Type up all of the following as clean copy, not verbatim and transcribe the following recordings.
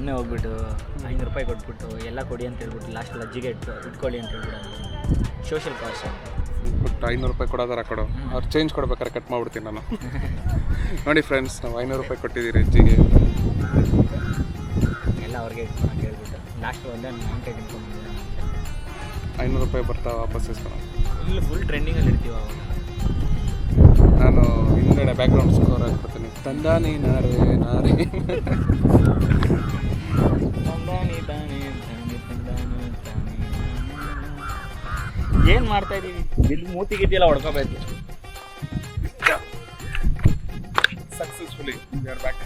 ಸುಮ್ಮನೆ ಹೋಗ್ಬಿಟ್ಟು 500 ರೂಪಾಯಿ ಕೊಟ್ಬಿಟ್ಟು ಎಲ್ಲ ಕೊಡಿ ಅಂತ ಹೇಳ್ಬಿಟ್ಟು ಲಾಸ್ಟಲ್ಲಿ ಅಜ್ಜಿಗೆ ಇಟ್ಕೊಳ್ಳಿ ಅಂತ ಹೇಳ್ಬಿಡೋದು ಸೋಷಿಯಲ್ ಕಾಸ್ಟ್. ಬಿಟ್ಟು 500 ರೂಪಾಯಿ ಕೊಡೋದಾರ ಕೊಡು, ಅವ್ರು ಚೇಂಜ್ ಕೊಡ್ಬೇಕಾರೆ ಕಟ್ ಮಾಡ್ಬಿಡ್ತೀನಿ ನಾನು. ನೋಡಿ ಫ್ರೆಂಡ್ಸ್, ನಾವು 500 ರೂಪಾಯಿ ಕೊಟ್ಟಿದ್ದೀರಿ ಅಜ್ಜಿಗೆ. ಎಲ್ಲ ಅವ್ರಿಗೆ ಇಟ್ಕೊಳಕ್ಕೆ ಹೇಳ್ಬಿಟ್ಟು ಲಾಸ್ಟ್ ಒಂದೇ ಮಾವಿನಕಾಯಿ ತಿನ್ಕೊಂಡ್ಬಂದಿದ್ದೆ. 500 ರೂಪಾಯಿ ಬರ್ತಾ ವಾಪಸ್ ಇಸ್ಕೊಳ. ಇಲ್ಲಿ ಫುಲ್ ಟ್ರೆಂಡಿಂಗಲ್ಲಿ ಇರ್ತೀವಿ ಅವಾಗ. ನಾನು ಹಿಂದ್ಗಡೆ ಬ್ಯಾಕ್ಗ್ರೌಂಡ್ ಸ್ಕೋರ್ ಹಾಕ್ಬಿಡ್ತೀನಿ. ತಂದಾನಿ ನಾರೇ ನಾರೇ ಏನು ಮಾಡ್ತಾ ಇದ್ದೀವಿ? Bill ಮೂತಿಗಿದ್ದೆಲ್ಲ ಹೊಡ್ಕೋಬೇಕು. Successfully, we are back.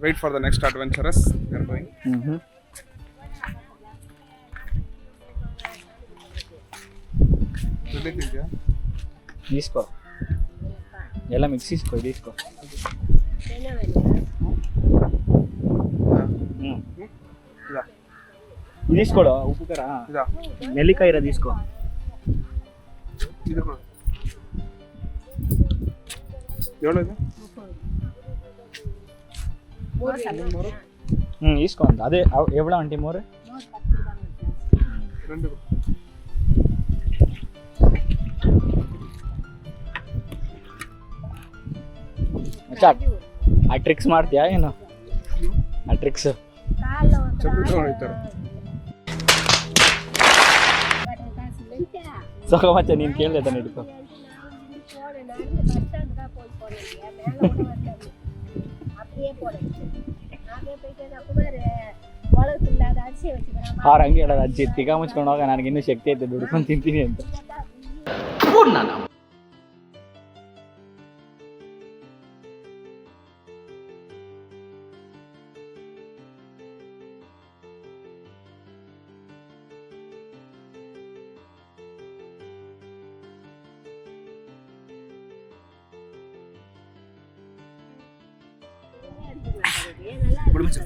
Wait for the next adventurous. We are going. ತಿಳಿದಿದ್ಯಾ? ಇಸ್ಕೋ ಎಲ್ಲ ಮಿಕ್ಸ್ ಇಸ್ಕೋ, ಇದು ಇಸ್ಕೋ. ಇದಿಸ್ಕೊಡು ಉಪ್ಪು ಖಾರ. ನೆಲ್ಲಿಕಾಯಿ ಇರೋದು ಇಸ್ಕೋ. ಇದು ಎವಳಿದೆ? ಇಸ್ಕೊ ಅಂತ. ಅದೇ ಎವಳ ಆಂಟಿ ಮೋರೆ? ಆ ಟ್ರಿಕ್ಸ್ ಮಾಡ್ತೀಯಾ ಏನು? ಆ ಟ್ರಿಕ್ಸ್ ಸೊಕ ಮಚ್ಚ ನೀನು ಕೇಳಿದೆ ತಾನೆ ಹಿಡ್ಕೊ. ಅವ್ರು ಹಂಗೆ ಹೇಳೋದು, ಅಜ್ಜಿ ತಿಗ ಮುಚ್ಕೊಂಡು ಹೋಗ, ನನಗಿನ್ನೂ ಶಕ್ತಿ ಐತೆ ದುಡ್ಕೊಂಡು ತಿಂತೀನಿ ಅಂತ.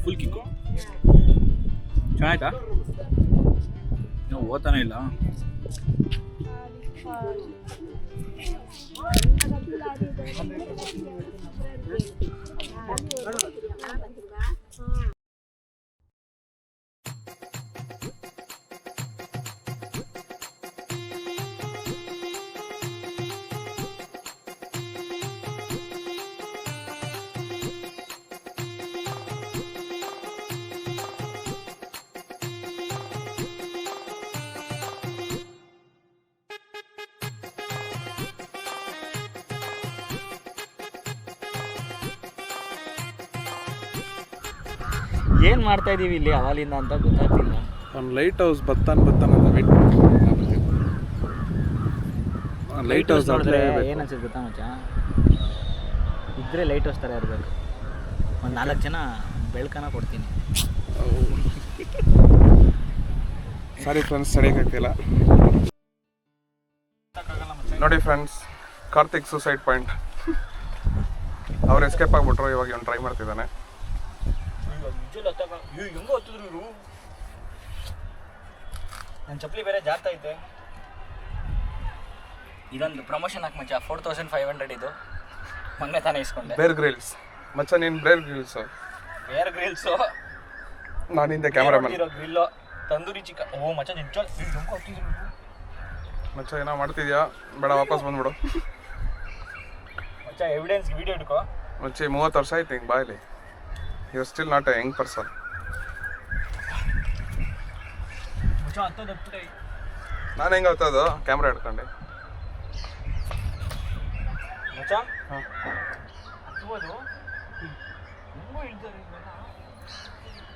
ಫುಲ್ ಕಿಕ್ಕು ಚೆನ್ನಾಯ್ತಾ? ನೀವು ಓದ್ತಾನೆ ಇಲ್ಲ. ಏನು ಮಾಡ್ತಾ ಇದ್ದೀವಿ ಇಲ್ಲಿ ಅವಾಲಿಂದ ಅಂತ ಗೊತ್ತಾಗ್ತಿಲ್ಲ. ಒಂದು ಲೈಟ್ ಹೌಸ್ ಬತ್ತಾನ ಅಂತ ವೇಟ್ ಮಾಡ್ತೀನಿ. ಲೈಟ್ ಹೌಸ್ ನೋಡಿದ್ರೆ ಏನು ಅನ್ಸುತ್ತೆ ಗೊತ್ತಾ ಮಚ್ಚ? ಇದ್ರೆ ಲೈಟ್ ಹೌಸ್ ಥರ ಇರಬೇಕು. ಒಂದು 4 ಜನ ಬೆಳ್ಕನ ಕೊಡ್ತೀನಿ. ಸಾರಿ ಫ್ರೆಂಡ್ಸ್, ಸರಿಯಾಗ್ತಿಲ್ಲ. ನೋಡಿ ಫ್ರೆಂಡ್ಸ್, ಕಾರ್ತಿಕ್ ಸೂಸೈಡ್ ಪಾಯಿಂಟ್. ಅವ್ರು ಎಸ್ಕೇಪ್ ಆಗಿಬಿಟ್ರು. ಇವಾಗ ಅವ್ನು ಟ್ರೈ ಮಾಡ್ತಿದ್ದಾನೆ. ನನ್ನ ಚಪ್ಪಲಿ ಬೇರೆ ಜಾರ್ತಾ ಐತೆ. ಇದೊಂದು ಪ್ರಮೋಷನ್ ಹಾಕಿ ಮಚ್ಚ. 4500 ಇದು ಮೊನ್ನೆ ತಾನೇ ಇಸ್ಕೊಂಡೆ. ಬೇರ್ ಗ್ರಿಲ್ಸ್ ಮಚ್ಚ. ನೀನು ಬೇರ್ ಗ್ರಿಲ್ಸು? ಬೇರ್ ಗ್ರಿಲ್ಸು. ನಾನು ಹಿಂದೆ ಕ್ಯಾಮ್ರಾಮನ್. Grill tandoori chicken. ಓ ಮಚ್ಚ ನಿಜ ಮಚ್ಚ ಏನೋ ಮಾಡ್ತಿದ್ಯಾ? ಬೇಡ, ವಾಪಸ್ ಬಂದ್ಬಿಡು ಮಚ್ಚ. ಎವಿಡೆನ್ಸ್ ವಿಡಿಯೋ ಇಟ್ಕೋ ಮಚ್ಚಿ. 30 ವರ್ಷ ಆಯ್ತು ಹಿಂಗೆ ಬಾಯಲ್ಲಿ. You are still not a young person. ನಾನು ಹೆಂಗೆ ಹತ್ತೋದು ಕ್ಯಾಮ್ರಾ ಹಿಡ್ಕೊಂಡೆ?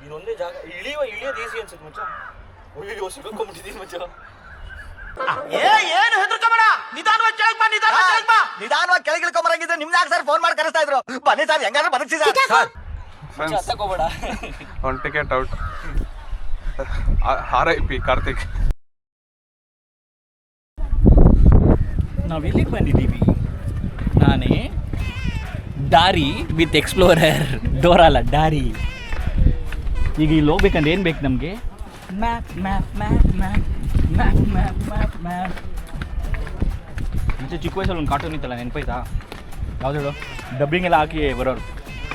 ಇದೊಂದೇ ಜಾಗ ಇಳಿಯೋದು ಈಸಿ ಅನ್ಸುತ್ತೆ ಮಚ್ಚ. ಅಯ್ಯೋ ಸಿಕ್ಕೊಂಡ್ಬಿಟ್ಟಿದ್ದೀನಿ ಮಚ್ಚ. ಏನು ಹೆದರ್ಕೋಬೇಡ, ನಿಧಾನವಾಗಿ ಕೆಳಗೆ ಇಳ್ಕೊಂಬರಂಗಿದ್ರೆ ನಿಮ್ಗೆ ಯಾಕೆ ಸರ್ ಫೋನ್ ಮಾಡಿ ಕರೆಸ್ತಾ ಇದ್ರು? ಬನ್ನಿ ಸರ್, ಹೆಂಗಾದ್ರೂ ಬದುಕ್ಸಿ ಸರ್. ಹತ್ತಕೋಬೇಡ. ಒಂದು ಟಿಕೆಟ್ ಔಟ್. RIP ಕಾರ್ತಿಕ್. ನಾವು ಎಲ್ಲಿಗೆ ಬಂದಿದ್ದೀವಿ? ನಾನೇ ದಾರಿ ವಿತ್ ಎಕ್ಸ್ಪ್ಲೋರರ್. ಡೋರ್ ಅಲ್ಲ, ದಾರಿ. ಈಗ ಇಲ್ಲಿ ಹೋಗ್ಬೇಕಂದ್ರೆ ಏನು ಬೇಕು ನಮಗೆ? Map map map map map map map map. ಮುಂಚೆ ಚಿಕ್ಕ ವಯಸ್ಸಲ್ಲಿ ಒಂದು ಕಾರ್ಟೂನ್ ಇತ್ತಲ್ಲ, ನೆನಪೈತಾ? ಯಾವ್ದು ಹೇಳು? ಡಬ್ಬಿಂಗ್ ಎಲ್ಲ ಹಾಕಿ ಬರೋರು.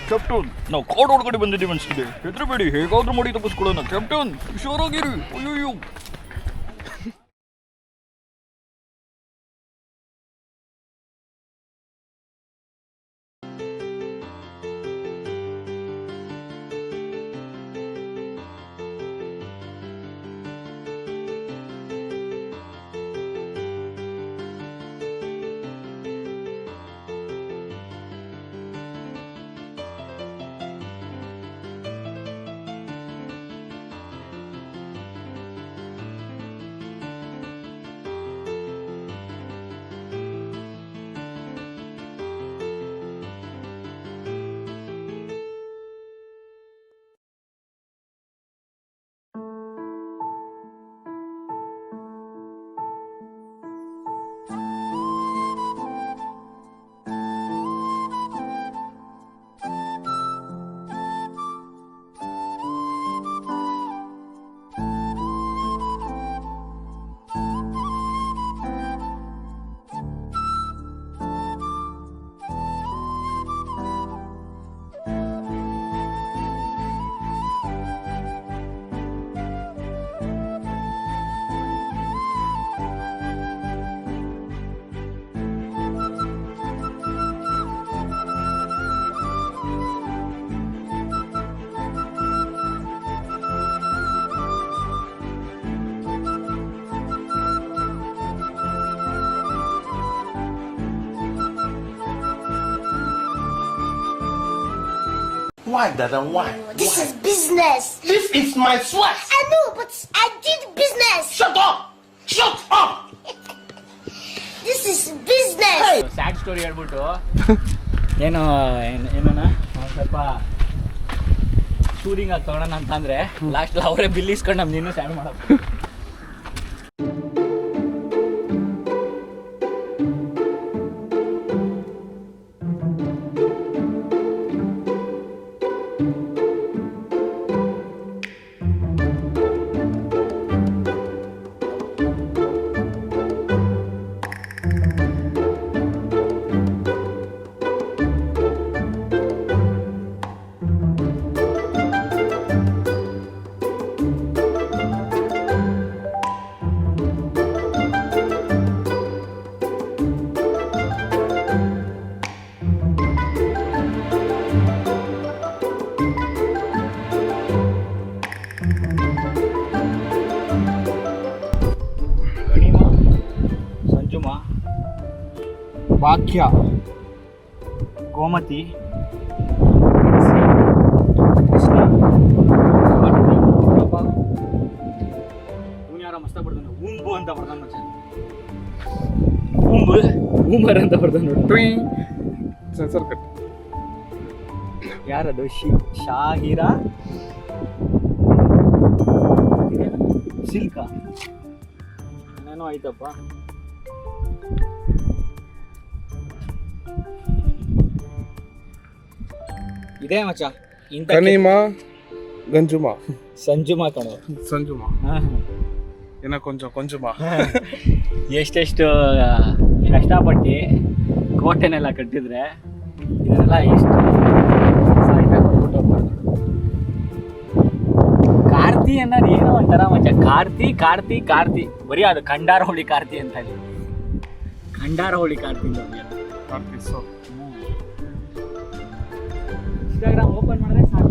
ಕ್ಯಾಪ್ಟನ್ ನಾವು ಕಾಡ್ ಒಳಗಡೆ ಬಂದಿದ್ದೀವಿ ಅನ್ಸ್ತಿದೆ, ಹೆದರಬೇಡಿ, ಹೇಗಾದ್ರೂ ಮಾಡಿ ತಪ್ಪಿಸ್ಕೊಳ್ಳೋಣ ಕ್ಯಾಪ್ಟನ್, ಹುಷಾರಾಗಿರಿ. ಅಯ್ಯೋ Why, Dada? Why? This is business. This is my sweat. I know, but I did business. Shut up! Shut up! This is business. Sad story ಹೇಳ್ಬಿಟ್ಟು ಏನೋ ಏನೋಣ ಸ್ವಲ್ಪ ಶೂಟಿಂಗ್ ಆಗಿ ತಗೊಳ್ಳೋಣ ಅಂತಂದ್ರೆ ಲಾಸ್ಟ್ ಅವರೇ ಬಿಲ್ ಇಸ್ಕೊಂಡು ನಮ್ದು ಇನ್ನೂ ಸ್ಯಾಡ್ ಮಾಡೋದು. ಸಂಜುಮ, ಭಾಗ್ಯ, ಗೋಮತಿ, ಕೃಷ್ಣ, ಇವನು ಯಾರೋ ಮಸ್ತಾಗಿ ಬರ್ತಾನೆ, ಊಂಬು ಅಂತ ಬರ್ತಾನೆ ಮಚ್ಚ, ಊಮರ್ ಅಂತ ಬರ್ತಾನೆ ನೋಡಿ. Censor cut. ಯಾರದು? ಶಾಹಿರಾ ಸಿಲ್ಕ ಏನೇನೋ ಆಯ್ತಪ್ಪ. ಇದೇ ಮಚ್ಚ ಇಂಥ ಕನಿಮಾ ಗಂಜುಮಾ ಸಂಜುಮಾ ಕಣೋ. ಸಂಜುಮಾ ಏನೋ ಕೊಂಚುಮಾ ಎಷ್ಟೆಷ್ಟು ಕಷ್ಟಪಟ್ಟು ಕೋಟೆನೆಲ್ಲ ಕಟ್ಟಿದ್ರೆ ಇದನ್ನೆಲ್ಲ ಎಷ್ಟು ಸಾಹಿತ್ಯ ಕೊಟ್ಬಿಟ್ಟು ಹೋಗ್ಬಾರ್ದು. ಕಾರ್ತಿ ಅನ್ನೋದು ಏನೋ ಒಂಥರ ಮಚ್ಚ. ಕಾರ್ತಿ ಕಾರ್ತಿ ಕಾರ್ತಿ ಬರೀ ಅದು ಖಂಡಾರ ಹೋಳಿ ಕಾರ್ತಿ ಅಂತ ಇದೆ. ಖಂಡಾರ ಹೋಳಿ ಕಾರ್ತಿ ಇನ್ಸ್ಟಾಗ್ರಾಮ್ ಓಪನ್ ಮಾಡಿದ್ರೆ ಸಾಕು.